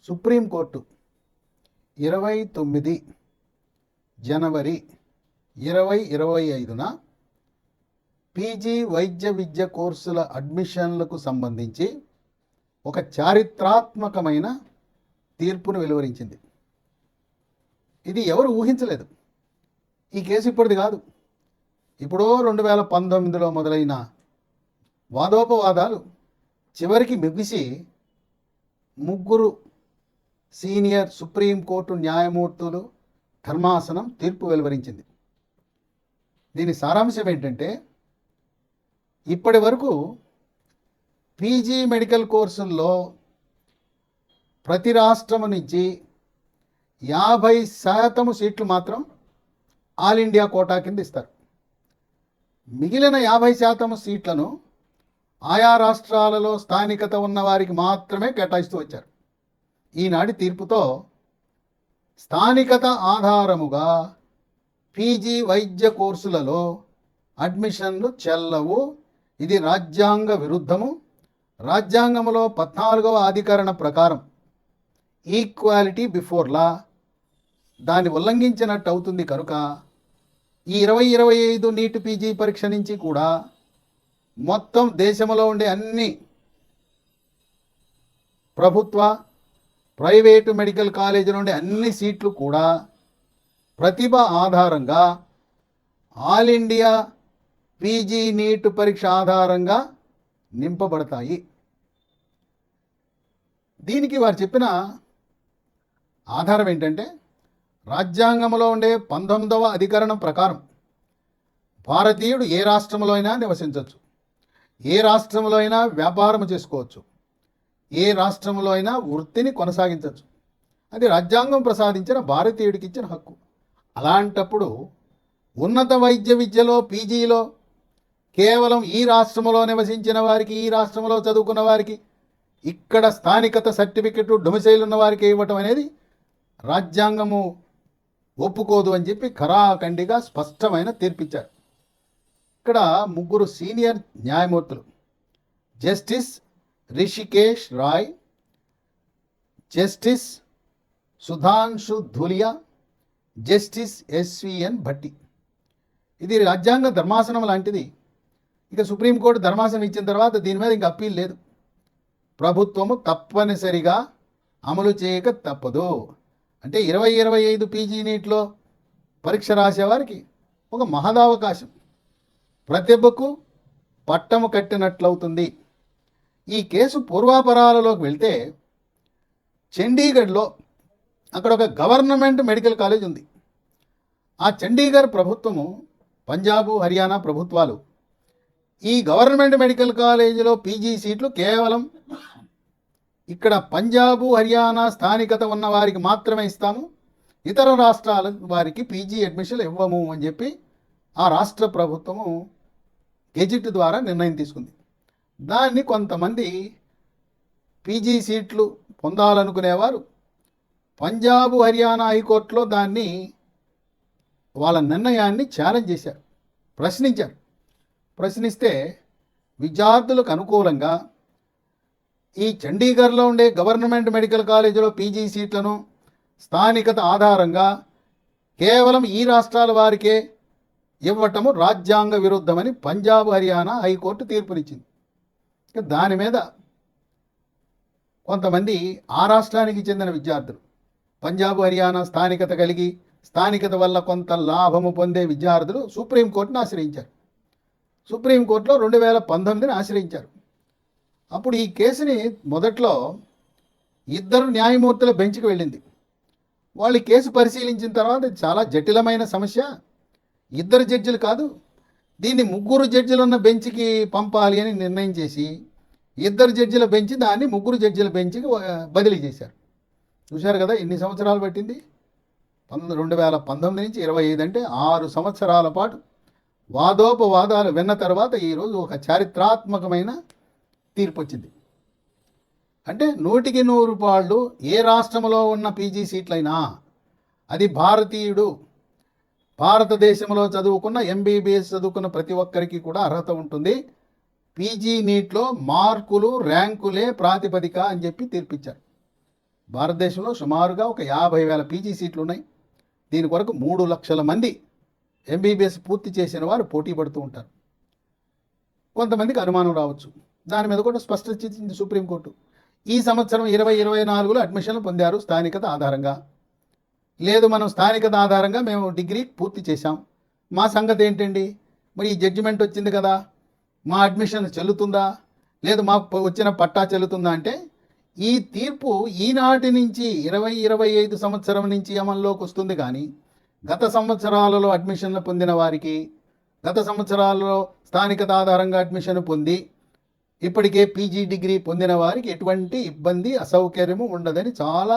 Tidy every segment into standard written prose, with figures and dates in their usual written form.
Supreme court 29 జనవరి 2025న PG వైద్య విద్య కోర్సుల అడ్మిషన్లకు సంబంధించి ఒక చారిత్రాత్మకమైన తీర్పును వెలువరించింది. ఇది ఎవరు ఊహించలేదు. ఈ కేసు ఇప్పటిది కాదు. ఇప్పుడో 2019లో మొదలైన వాదోపవాదాలు చివరికి ముగిసి ముగ్గురు సీనియర్ సుప్రీంకోర్టు న్యాయమూర్తులు ధర్మాసనం తీర్పు వెలువరించింది. దీని సారాంశం ఏంటంటే, ఇప్పటి వరకు పీజీ మెడికల్ కోర్సుల్లో ప్రతి రాష్ట్రం నుంచి 50% సీట్లు మాత్రం ఆల్ ఇండియా కోటా కింద ఇస్తారు. మిగిలిన 50% సీట్లను ఆయా రాష్ట్రాలలో స్థానికత ఉన్న వారికి మాత్రమే కేటాయిస్తూ వచ్చారు. ఈనాటి తీర్పుతో స్థానికత ఆధారముగా పీజీ వైద్య కోర్సులలో అడ్మిషన్లు చెల్లవు. ఇది రాజ్యాంగ విరుద్ధము. రాజ్యాంగంలో 14వ అధికరణ ప్రకారం ఈక్వాలిటీ బిఫోర్ లా దాన్ని ఉల్లంఘించినట్టు అవుతుంది. కనుక ఈ 2025 నీట్ పీజీ పరీక్ష నుంచి కూడా మొత్తం దేశంలో ఉండే అన్ని ప్రభుత్వ ప్రైవేటు మెడికల్ కాలేజీలో ఉండే అన్ని సీట్లు కూడా ప్రతిభ ఆధారంగా ఆల్ ఇండియా పీజీ నీట్ పరీక్ష ఆధారంగా నింపబడతాయి. దీనికి వారు చెప్పిన ఆధారం ఏంటంటే, రాజ్యాంగంలో ఉండే 19వ అధికరణం ప్రకారం భారతీయుడు ఏ రాష్ట్రంలో అయినా నివసించవచ్చు, ఏ రాష్ట్రంలో అయినా వ్యాపారం చేసుకోవచ్చు, ఏ రాష్ట్రంలో అయినా వృత్తిని కొనసాగించవచ్చు. అది రాజ్యాంగం ప్రసాదించిన భారతీయుడికి ఇచ్చిన హక్కు. అలాంటప్పుడు ఉన్నత వైద్య విద్యలో పీజీలో కేవలం ఈ రాష్ట్రంలో నివసించిన వారికి, ఈ రాష్ట్రంలో చదువుకున్న వారికి, ఇక్కడ స్థానికత సర్టిఫికెట్ డొమిసైల్ ఉన్న వారికి ఇవ్వటం అనేది రాజ్యాంగము ఒప్పుకోదు అని చెప్పి ఖరాఖండిగా స్పష్టమైన తీర్పిచ్చారు. ఇక్కడ ముగ్గురు సీనియర్ న్యాయమూర్తులు, justice Rishikesh Roy, justice Sudhanshu Dhulia, justice SVN Bhatti. ఇది రాజ్యాంగ ధర్మాసనం లాంటిది. ఇక సుప్రీంకోర్టు ధర్మాసనం ఇచ్చిన తర్వాత దీని మీద ఇంక అప్పీల్ లేదు. ప్రభుత్వము తప్పనిసరిగా అమలు చేయక తప్పదు. అంటే 2025 పీజీ నీట్లో పరీక్ష రాసేవారికి ఒక మహదావకాశం, ప్రతిభకు పట్టము కట్టినట్లవుతుంది. ఈ కేసు పూర్వాపరాలలోకి వెళ్తే, చండీగఢ్లో అక్కడ ఒక గవర్నమెంట్ మెడికల్ కాలేజ్ ఉంది. ఆ చండీగఢ్ ప్రభుత్వము, పంజాబు హర్యానా ప్రభుత్వాలు ఈ గవర్నమెంట్ మెడికల్ కాలేజీలో పీజీ సీట్లు కేవలం ఇక్కడ పంజాబు హర్యానా స్థానికత ఉన్న వారికి మాత్రమే ఇస్తాము, ఇతర రాష్ట్రాల వారికి పీజీ అడ్మిషన్లు ఇవ్వము అని చెప్పి ఆ రాష్ట్ర ప్రభుత్వము గెజిట్ ద్వారా నిర్ణయం తీసుకుంది. దాన్ని కొంతమంది పీజీ సీట్లు పొందాలనుకునేవారు పంజాబు హర్యానా హైకోర్టులో దాన్ని వాళ్ళ నిర్ణయాన్ని ఛాలెంజ్ చేశారు, ప్రశ్నించారు. ప్రశ్నిస్తే విద్యార్థులకు అనుకూలంగా ఈ చండీగఢ్లో ఉండే గవర్నమెంట్ మెడికల్ కాలేజీలో పీజీ సీట్లను స్థానికత ఆధారంగా కేవలం ఈ రాష్ట్రాల వారికే ఇవ్వటము రాజ్యాంగ విరుద్ధమని పంజాబ్ హర్యానా హైకోర్టు తీర్పునిచ్చింది. దాని మీద కొంతమంది ఆ రాష్ట్రానికి చెందిన విద్యార్థులు, పంజాబ్ హర్యానా స్థానికత కలిగి స్థానికత వల్ల కొంత లాభము పొందే విద్యార్థులు సుప్రీంకోర్టును ఆశ్రయించారు. సుప్రీంకోర్టులో 2019ని ఆశ్రయించారు. అప్పుడు ఈ కేసుని మొదట్లో 2 న్యాయమూర్తుల బెంచ్కి వెళ్ళింది. వాళ్ళు కేసు పరిశీలించిన తర్వాత చాలా జటిలమైన సమస్య, 2 జడ్జిలు కాదు, దీన్ని 3 జడ్జిలు ఉన్న బెంచ్కి పంపాలి అని నిర్ణయం చేసి 2 జడ్జిల బెంచ్ దాన్ని 3 జడ్జిల బెంచ్కి బదిలీ చేశారు. చూశారు కదా ఎన్ని సంవత్సరాలు పట్టింది. 2019 నుంచి 25 అంటే 6 సంవత్సరాల పాటు వాదోపవాదాలు విన్న తర్వాత ఈరోజు ఒక చారిత్రాత్మకమైన తీర్పు వచ్చింది. అంటే 100కి 100 పాళ్ళు ఏ రాష్ట్రంలో ఉన్న పీజీ సీట్లైనా అది భారతీయుడు, భారతదేశంలో చదువుకున్న ఎంబీబీఎస్ చదువుకున్న ప్రతి ఒక్కరికి కూడా అర్హత ఉంటుంది. పీజీ నీట్లో మార్కులు ర్యాంకులే ప్రాతిపదిక అని చెప్పి తీర్పిచ్చారు. భారతదేశంలో సుమారుగా ఒక 50,000 పీజీ సీట్లు ఉన్నాయి. దీని కొరకు 3 లక్షల మంది ఎంబీబీఎస్ పూర్తి చేసిన వారు పోటీ పడుతూ ఉంటారు. కొంతమందికి అనుమానం రావచ్చు. దాని మీద కూడా స్పష్టత ఇచ్చింది సుప్రీంకోర్టు. ఈ సంవత్సరం 2024లో అడ్మిషన్లు పొందారు స్థానికత ఆధారంగా. లేదు, మనం స్థానికత ఆధారంగా మేము డిగ్రీ పూర్తి చేశాం, మా సంగతి ఏంటండి, మరి ఈ జడ్జిమెంట్ వచ్చింది కదా, మా అడ్మిషన్ చెల్లుతుందా, లేదు మాకు వచ్చిన పట్టా చెల్లుతుందా అంటే, ఈ తీర్పు ఈనాటి నుంచి 2025 సంవత్సరం నుంచి అమల్లోకి వస్తుంది. కానీ గత సంవత్సరాలలో అడ్మిషన్లు పొందిన వారికి, గత సంవత్సరాలలో స్థానికత ఆధారంగా అడ్మిషన్ పొంది ఇప్పటికే పీజీ డిగ్రీ పొందిన వారికి ఎటువంటి ఇబ్బంది అసౌకర్యము ఉండదని చాలా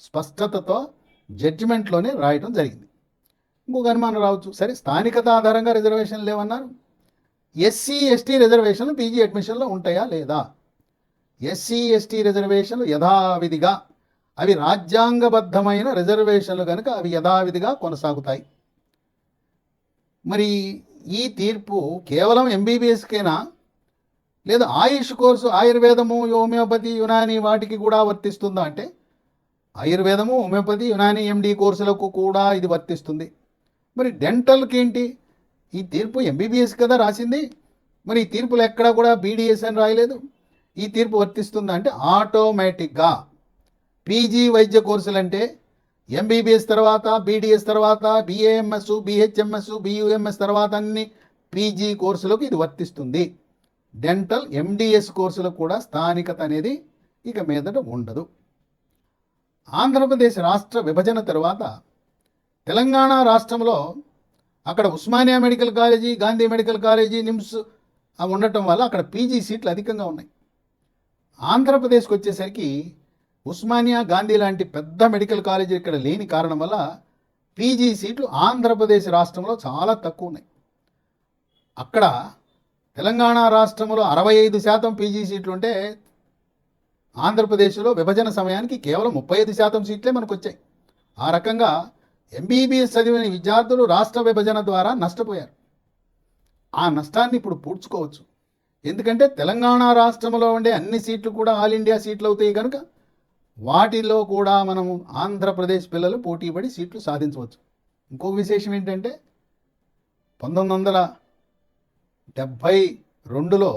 స్పష్టతతో జడ్జిమెంట్లోనే రాయటం జరిగింది. ఇంకొక అనుమానం రావచ్చు, సరే స్థానికత ఆధారంగా రిజర్వేషన్లు లేవన్నారు, ఎస్సీ ఎస్టీ రిజర్వేషన్లు పీజీ అడ్మిషన్లో ఉంటాయా లేదా? ఎస్సీ ఎస్టీ రిజర్వేషన్లు యథావిధిగా, అవి రాజ్యాంగబద్ధమైన రిజర్వేషన్లు కనుక అవి యథావిధిగా కొనసాగుతాయి. మరి ఈ తీర్పు కేవలం ఎంబీబీఎస్కేనా, లేదా ఆయుష్ కోర్సు, ఆయుర్వేదము, హోమియోపతి, యునాని వాటికి కూడా వర్తిస్తుందా అంటే, ఆయుర్వేదము, హోమియోపతి, యునాని ఎండి కోర్సులకు కూడా ఇది వర్తిస్తుంది. మరి డెంటల్కి ఏంటి? ఈ తీర్పు ఎంబీబీఎస్ కదా రాసింది, మరి ఈ తీర్పులు ఎక్కడా కూడా బీడీఎస్ అని రాయలేదు. ఈ తీర్పు వర్తిస్తుందా అంటే ఆటోమేటిక్గా పీజీ వైద్య కోర్సులు అంటే ఎంబీబీఎస్ తర్వాత, బీడీఎస్ తర్వాత, బీఏఎంఎస్, బీహెచ్ఎంఎస్, బీయూఎంఎస్ తర్వాత అన్ని పీజీ కోర్సులకు ఇది వర్తిస్తుంది. డెంటల్ ఎండిఎస్ కోర్సులకు కూడా స్థానికత అనేది ఇక మీదట ఉండదు. ఆంధ్రప్రదేశ్ రాష్ట్ర విభజన తర్వాత తెలంగాణ రాష్ట్రంలో అక్కడ Osmania medical college, Gandhi medical college, NIMS ఉండటం వల్ల అక్కడ పీజీ సీట్లు అధికంగా ఉన్నాయి. ఆంధ్రప్రదేశ్కి వచ్చేసరికి ఉస్మానియా, గాంధీ లాంటి పెద్ద మెడికల్ కాలేజీ ఇక్కడ లేని కారణం వల్ల పీజీ సీట్లు ఆంధ్రప్రదేశ్ రాష్ట్రంలో చాలా తక్కువ ఉన్నాయి. అక్కడ తెలంగాణ రాష్ట్రంలో 65% పీజీ సీట్లు ఉంటే ఆంధ్రప్రదేశ్లో విభజన సమయానికి కేవలం 35% సీట్లే మనకు వచ్చాయి. ఆ రకంగా ఎంబీబీఎస్ చదివిన విద్యార్థులు రాష్ట్ర విభజన ద్వారా నష్టపోయారు. ఆ నష్టాన్ని ఇప్పుడు పూడ్చుకోవచ్చు. ఎందుకంటే తెలంగాణ రాష్ట్రంలో ఉండే అన్ని సీట్లు కూడా ఆల్ ఇండియా సీట్లు అవుతాయి కనుక వాటిలో కూడా మనం ఆంధ్రప్రదేశ్ పిల్లలు పోటీపడి సీట్లు సాధించవచ్చు. ఇంకొక విశేషం ఏంటంటే 1972లో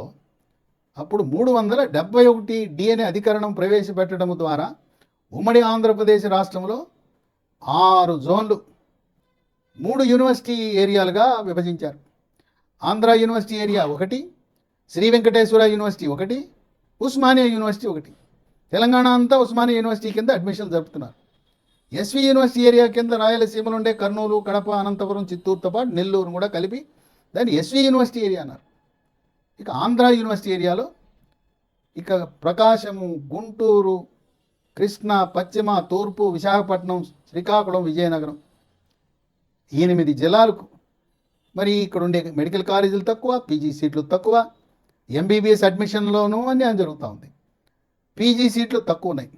అప్పుడు 371 డిఎన్ఏ అధికరణం ప్రవేశపెట్టడం ద్వారా ఉమ్మడి ఆంధ్రప్రదేశ్ రాష్ట్రంలో 6 జోన్లు 3 యూనివర్సిటీ ఏరియాలుగా విభజించారు. Andhra university area 1, Sri Venkateswara university 1, Osmania university 1. Telangana అంతా ఉస్మానియా యూనివర్సిటీ కింద అడ్మిషన్లు జరుపుతున్నారు. ఎస్వి యూనివర్సిటీ ఏరియా కింద రాయలసీమలో ఉండే కర్నూలు, కడప, అనంతపురం, చిత్తూరుతో పాటు నెల్లూరు కూడా కలిపి దాన్ని ఎస్వి యూనివర్సిటీ ఏరియా అన్నారు. ఇక ఆంధ్ర యూనివర్సిటీ ఏరియాలో ఇక ప్రకాశము, గుంటూరు, కృష్ణా, పశ్చిమ, తూర్పు, విశాఖపట్నం, శ్రీకాకుళం, విజయనగరం 8 జిల్లాలకు మరి ఇక్కడ ఉండే మెడికల్ కాలేజీలు తక్కువ, పీజీ సీట్లు తక్కువ, ఎంబీబీఎస్ అడ్మిషన్లోనూ అన్యాయం జరుగుతూ ఉంది. పీజీ సీట్లు తక్కువ ఉన్నాయి.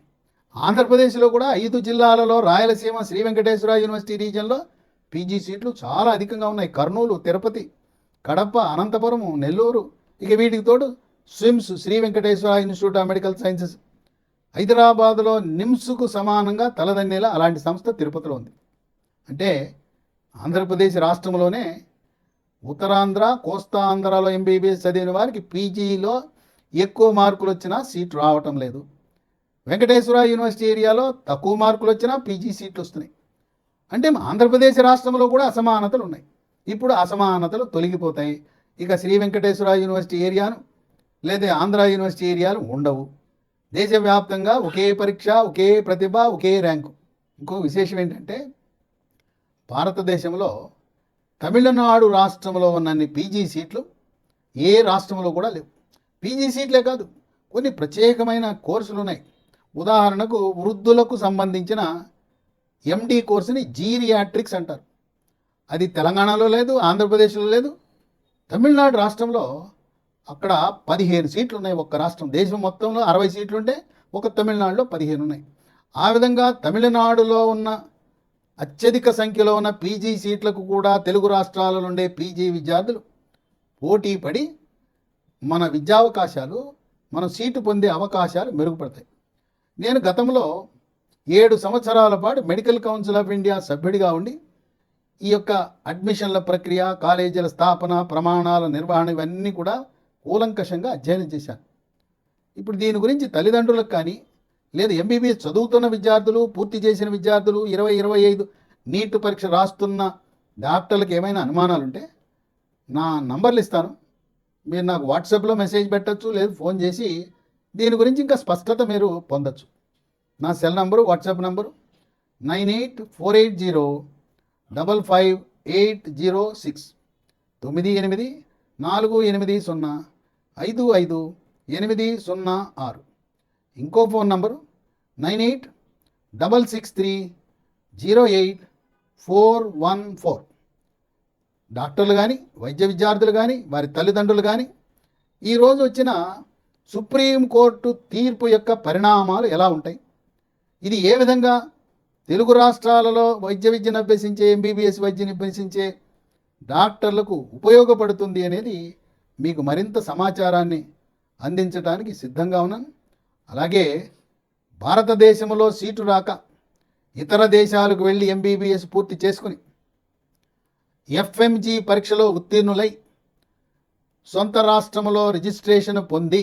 ఆంధ్రప్రదేశ్లో కూడా 5 జిల్లాలలో రాయలసీమ, శ్రీ వెంకటేశ్వర యూనివర్సిటీ రీజియన్లో పీజీ సీట్లు చాలా అధికంగా ఉన్నాయి. కర్నూలు, తిరుపతి, కడప, అనంతపురం, నెల్లూరు, ఇక వీటికి తోడు SVIMS, Sri Venkateswara institute of medical sciences, హైదరాబాదులో నిమ్స్కు సమానంగా తలదన్నేలా అలాంటి సంస్థ తిరుపతిలో ఉంది. అంటే ఆంధ్రప్రదేశ్ రాష్ట్రంలోనే ఉత్తరాంధ్ర, కోస్తా ఆంధ్రాలో ఎంబీబీఎస్ చదివిన వారికి పీజీలో ఎక్కువ మార్కులు వచ్చినా సీట్ రావటం లేదు. వెంకటేశ్వర యూనివర్సిటీ ఏరియాలో తక్కువ మార్కులు వచ్చినా పీజీ సీట్లు వస్తున్నాయి. అంటే ఆంధ్రప్రదేశ్ రాష్ట్రంలో కూడా అసమానతలు ఉన్నాయి. ఇప్పుడు అసమానతలు తొలగిపోతాయి. ఇక శ్రీ వెంకటేశ్వర యూనివర్సిటీ ఏరియాను లేదా ఆంధ్ర యూనివర్సిటీ ఏరియాలు ఉండవు. దేశవ్యాప్తంగా ఒకే పరీక్ష, ఒకే ప్రతిభ, ఒకే ర్యాంకు. ఇంకో విశేషం ఏంటంటే భారతదేశంలో తమిళనాడు రాష్ట్రంలో ఉన్నన్ని పీజీ సీట్లు ఏ రాష్ట్రంలో కూడా లేవు. పీజీ సీట్లే కాదు, కొన్ని ప్రత్యేకమైన కోర్సులు ఉన్నాయి. ఉదాహరణకు వృద్ధులకు సంబంధించిన ఎండి కోర్సుని జీరియాట్రిక్స్ అంటారు. అది తెలంగాణలో లేదు, ఆంధ్రప్రదేశ్లో లేదు. తమిళనాడు రాష్ట్రంలో అక్కడ 15 సీట్లు ఉన్నాయి. ఒక్క రాష్ట్రం, దేశం మొత్తంలో 60 సీట్లు ఉంటే ఒక తమిళనాడులో 15 ఉన్నాయి. ఆ విధంగా తమిళనాడులో ఉన్న అత్యధిక సంఖ్యలో ఉన్న పీజీ సీట్లకు కూడా తెలుగు రాష్ట్రాల నుండే పీజీ విద్యార్థులు పోటీ పడి మన విద్యావకాశాలు, మనం సీటు పొందే అవకాశాలు మెరుగుపడతాయి. నేను గతంలో 7 సంవత్సరాల పాటు మెడికల్ కౌన్సిల్ ఆఫ్ ఇండియా సభ్యుడిగా ఉండి ఈ యొక్క అడ్మిషన్ల ప్రక్రియ, కాలేజీల స్థాపన, ప్రమాణాల నిర్వహణ ఇవన్నీ కూడా కూలంకషంగా అధ్యయనం చేశాను. ఇప్పుడు దీని గురించి తల్లిదండ్రులకు కానీ, లేదు ఎంబీబీఎస్ చదువుతున్న విద్యార్థులు, పూర్తి చేసిన విద్యార్థులు, 20-25 నీట్ పరీక్ష రాస్తున్న డాక్టర్లకు ఏమైనా అనుమానాలుంటే నా నంబర్లు ఇస్తాను. మీరు నాకు వాట్సాప్లో మెసేజ్ పెట్టచ్చు, లేదు ఫోన్ చేసి దీని గురించి ఇంకా స్పష్టత మీరు పొందొచ్చు. నా సెల్ నంబరు, వాట్సాప్ నంబరు 9848055806 9848055806. ఇంకో ఫోన్ నంబరు 9866308414. డాక్టర్లు కానీ, వైద్య విద్యార్థులు కానీ, వారి తల్లిదండ్రులు కానీ ఈరోజు వచ్చిన సుప్రీంకోర్టు తీర్పు యొక్క పరిణామాలు ఎలా ఉంటాయి, ఇది ఏ విధంగా తెలుగు రాష్ట్రాలలో వైద్య విద్యను అభ్యసించే, ఎంబీబీఎస్ వైద్యను అభ్యసించే డాక్టర్లకు ఉపయోగపడుతుంది అనేది మీకు మరింత సమాచారాన్ని అందించడానికి సిద్ధంగా ఉన్నాను. అలాగే భారతదేశంలో సీటు రాక ఇతర దేశాలకు వెళ్ళి ఎంబీబీఎస్ పూర్తి చేసుకుని ఎఫ్ఎంజీ పరీక్షలో ఉత్తీర్ణులై సొంత రాష్ట్రంలో రిజిస్ట్రేషన్ పొంది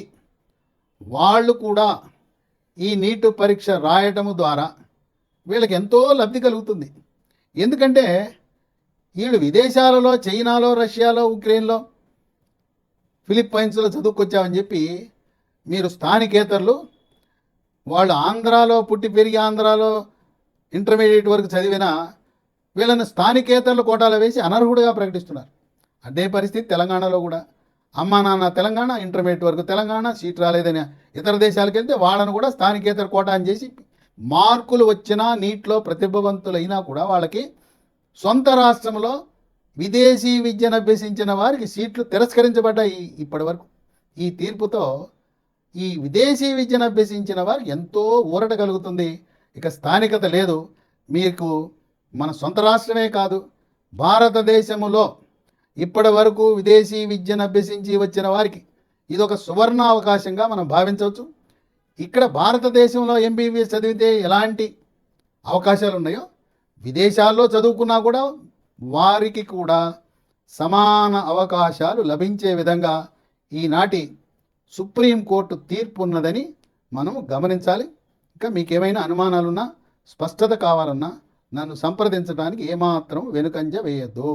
వాళ్ళు కూడా ఈ నీట్ పరీక్ష రాయటము ద్వారా వీళ్ళకి ఎంతో లబ్ధి కలుగుతుంది. ఎందుకంటే వీళ్ళు విదేశాలలో, చైనాలో, రష్యాలో, ఉక్రెయిన్లో, ఫిలిప్పైన్స్లో చదువుకొచ్చామని చెప్పి మీరు స్థానికేతరులు, వాళ్ళు ఆంధ్రాలో పుట్టి పెరిగి ఆంధ్రాలో ఇంటర్మీడియట్ వరకు చదివిన వీళ్ళని స్థానికేతరుల కోటాలో వేసి అనర్హుడిగా ప్రకటిస్తున్నారు. అదే పరిస్థితి తెలంగాణలో కూడా. అమ్మా నాన్న తెలంగాణ, ఇంటర్మీడియట్ వరకు తెలంగాణ, సీట్ రాలేదని ఇతర దేశాలకు వెళ్తే వాళ్ళను కూడా స్థానికేతర కోటా అని చేసి మార్కులు వచ్చినా, నీట్లో ప్రతిభావంతులైనా కూడా వాళ్ళకి సొంత రాష్ట్రంలో విదేశీ విద్యను అభ్యసించిన వారికి సీట్లు తిరస్కరించబడ్డాయి ఇప్పటి వరకు. ఈ తీర్పుతో ఈ విదేశీ విద్యను అభ్యసించిన వారికి ఎంతో ఊరట కలుగుతుంది. ఇక స్థానికత లేదు. మీకు మన సొంత రాష్ట్రమే కాదు, భారతదేశంలో ఇప్పటి వరకు విదేశీ విద్యను అభ్యసించి వచ్చిన వారికి ఇదొక సువర్ణ అవకాశంగా మనం భావించవచ్చు. ఇక్కడ భారతదేశంలో ఎంబీబీఎస్ చదివితే ఎలాంటి అవకాశాలు ఉన్నాయో విదేశాల్లో చదువుకున్నా కూడా వారికి కూడా సమాన అవకాశాలు లభించే విధంగా ఈనాటి సుప్రీంకోర్టు తీర్పు ఉన్నదని మనం గమనించాలి. ఇంకా మీకేమైనా అనుమానాలున్నా, స్పష్టత కావాలన్నా నన్ను సంప్రదించడానికి ఏమాత్రం వెనుకంజ వేయద్దు.